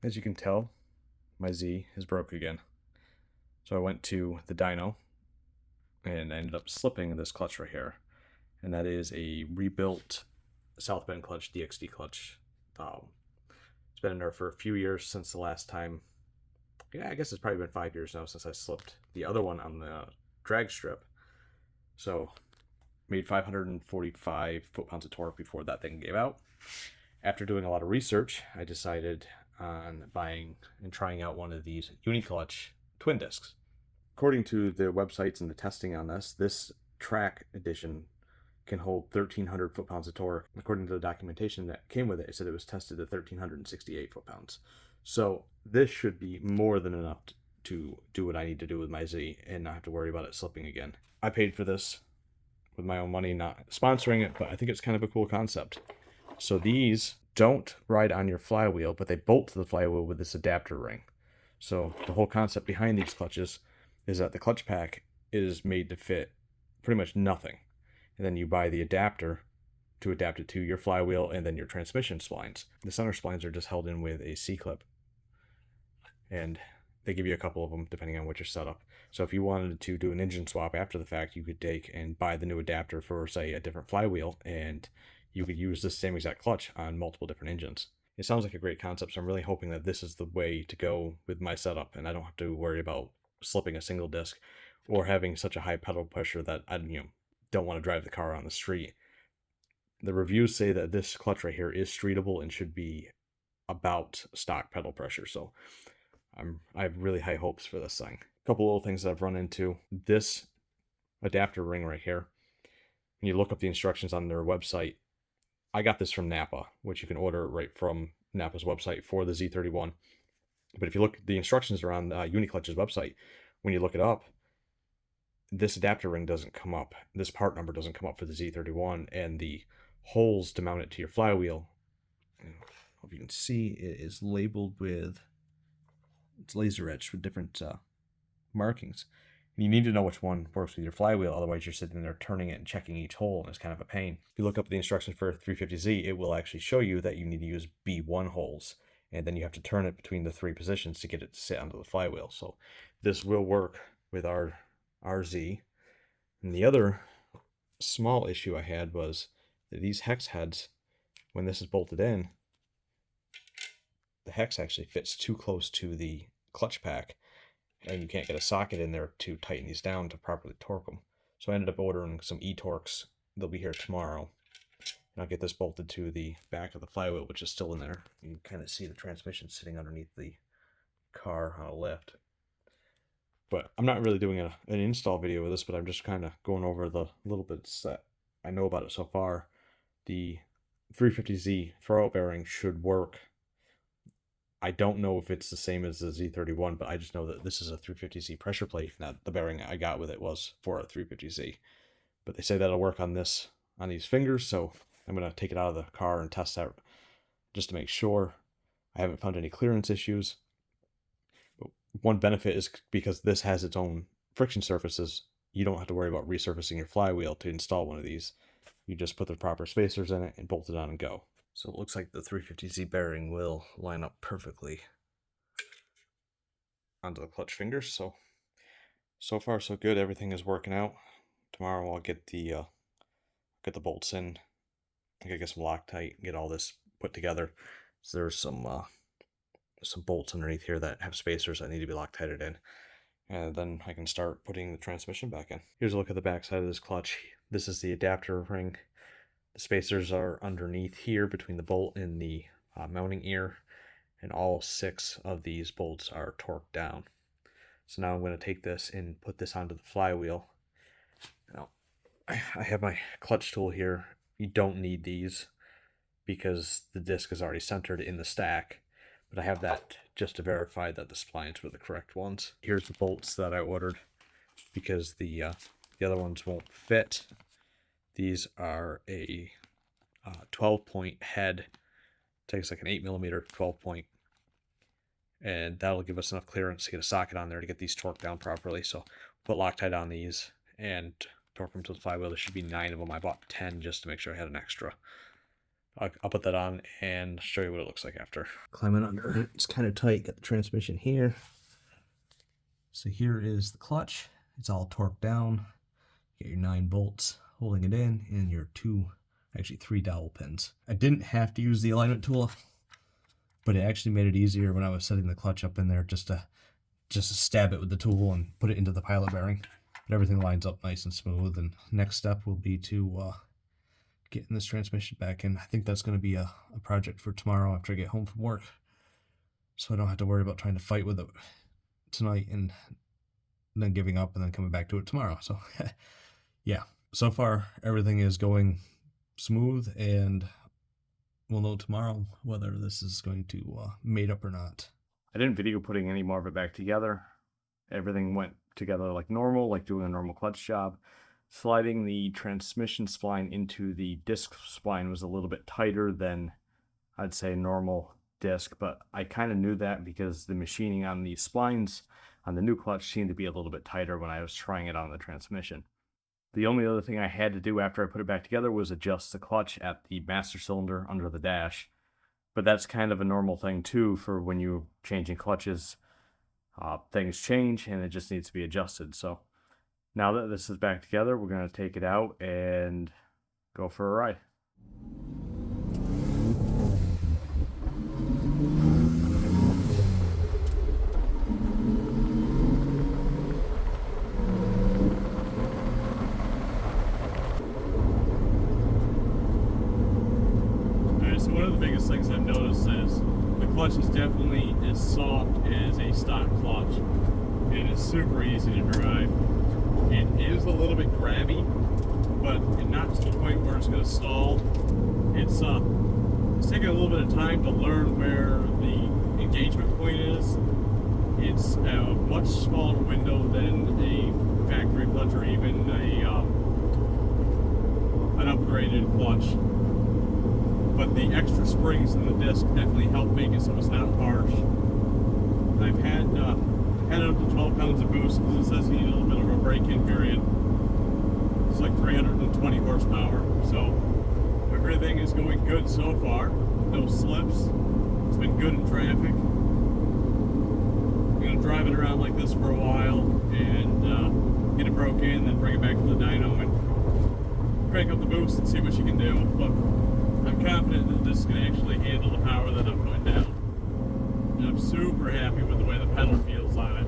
As you can tell, my Z is broke again. So I went to the dyno and I ended up slipping this clutch right here. And that is a rebuilt South Bend clutch, DXD clutch. It's been in there for a few years since the last time. Yeah, I guess it's probably been 5 years now since I slipped the other one on the drag strip. So made 545 foot-pounds of torque before that thing gave out. After doing a lot of research, I decided on buying and trying out one of these Uniclutch twin discs. According to the websites and the testing on this track edition can hold 1,300 foot-pounds of torque. According to the documentation that came with it, it said it was tested at 1,368 foot-pounds. So this should be more than enough to do what I need to do with my Z and not have to worry about it slipping again. I paid for this with my own money, not sponsoring it, but I think it's kind of a cool concept. So these don't ride on your flywheel, but they bolt to the flywheel with this adapter ring. So the whole concept behind these clutches is that the clutch pack is made to fit pretty much nothing. And then you buy the adapter to adapt it to your flywheel and then your transmission splines. The center splines are just held in with a C-clip. And they give you a couple of them depending on what your setup. So if you wanted to do an engine swap after the fact, you could take and buy the new adapter for, say, a different flywheel, and you could use the same exact clutch on multiple different engines. It sounds like a great concept, so I'm really hoping that this is the way to go with my setup, and I don't have to worry about slipping a single disc or having such a high pedal pressure that I don't want to drive the car on the street. The reviews say that this clutch right here is streetable and should be about stock pedal pressure, so I have really high hopes for this thing. A couple little things that I've run into. This adapter ring right here, when you look up the instructions on their website, I got this from Napa, which you can order right from Napa's website for the Z31. But if you look, the instructions are on Uniclutch's website. When you look it up, this adapter ring doesn't come up. This part number doesn't come up for the Z31, and the holes to mount it to your flywheel, I don't know if you can see, it is labeled with, it's laser etched with different markings. And you need to know which one works with your flywheel, otherwise you're sitting there turning it and checking each hole, and it's kind of a pain. If you look up the instructions for 350Z, it will actually show you that you need to use B1 holes, and then you have to turn it between the 3 positions to get it to sit onto the flywheel. So this will work with our RZ. And the other small issue I had was that these hex heads, when this is bolted in, the hex actually fits too close to the clutch pack, and you can't get a socket in there to tighten these down to properly torque them. So I ended up ordering some e-torques. They'll be here tomorrow. And I'll get this bolted to the back of the flywheel, which is still in there. You can kind of see the transmission sitting underneath the car on a lift. But I'm not really doing an install video with this, but I'm just kind of going over the little bits that I know about it so far. The 350Z throwout bearing should work. I don't know if it's the same as the Z31, but I just know that this is a 350Z pressure plate. Now, the bearing I got with it was for a 350Z. But they say that'll work on this, on these fingers, so I'm going to take it out of the car and test that just to make sure. I haven't found any clearance issues. But one benefit is because this has its own friction surfaces, you don't have to worry about resurfacing your flywheel to install one of these. You just put the proper spacers in it and bolt it on and go. So it looks like the 350Z bearing will line up perfectly onto the clutch fingers. So far so good. Everything is working out. Tomorrow I'll get the bolts in. I gotta get some Loctite, get all this put together. So there's some bolts underneath here that have spacers that need to be Loctited in. And then I can start putting the transmission back in. Here's a look at the back side of this clutch. This is the adapter ring. The spacers are underneath here between the bolt and the mounting ear, and all 6 of these bolts are torqued down. So now I'm going to take this and put this onto the flywheel. Now, I have my clutch tool here. You don't need these because the disc is already centered in the stack, but I have that just to verify that the splines were the correct ones. Here's the bolts that I ordered because the other ones won't fit. These are a 12-point head. It takes like an 8mm 12-point, and that'll give us enough clearance to get a socket on there to get these torqued down properly. So put Loctite on these and torque them to the flywheel. There should be 9 of them. I bought 10 just to make sure I had an extra. I'll put that on and show you what it looks like after. Climbing under it. It's kind of tight. Got the transmission here. So here is the clutch. It's all torqued down. You get your 9 bolts holding it in, and your 3 dowel pins. I didn't have to use the alignment tool, but it actually made it easier when I was setting the clutch up in there just to stab it with the tool and put it into the pilot bearing. But everything lines up nice and smooth, and next step will be to getting this transmission back in. I think that's going to be a project for tomorrow after I get home from work, so I don't have to worry about trying to fight with it tonight and then giving up and then coming back to it tomorrow. So yeah, so far everything is going smooth, and we'll know tomorrow whether this is going to mate up or not. I didn't video putting any more of it back together. Everything went together like normal, like doing a normal clutch job. Sliding the transmission spline into the disc spline was a little bit tighter than I'd say normal disc, but I kind of knew that because the machining on the splines on the new clutch seemed to be a little bit tighter when I was trying it on the transmission. The only other thing I had to do after I put it back together was adjust the clutch at the master cylinder under the dash. But that's kind of a normal thing too for when you're changing clutches. Things change and it just needs to be adjusted. So now that this is back together, we're going to take it out and go for a ride. So one of the biggest things I've noticed is the clutch is definitely as soft as a stock clutch. It is super easy to drive. It is a little bit grabby, but not to the point where it's going to stall. It's taking a little bit of time to learn where the engagement point is. It's a much smaller window than a factory clutch or even an upgraded clutch. But the extra springs in the disc definitely help make it so it's not harsh. I've had it up to 12 pounds of boost because it says you need a little bit of a break-in period. It's like 320 horsepower, so everything is going good so far. No slips. It's been good in traffic. I'm going to drive it around like this for a while and get it broke in, then bring it back to the dyno and crank up the boost and see what you can do. But I'm confident that this can actually handle the power that I'm putting down. And I'm super happy with the way the pedal feels on it.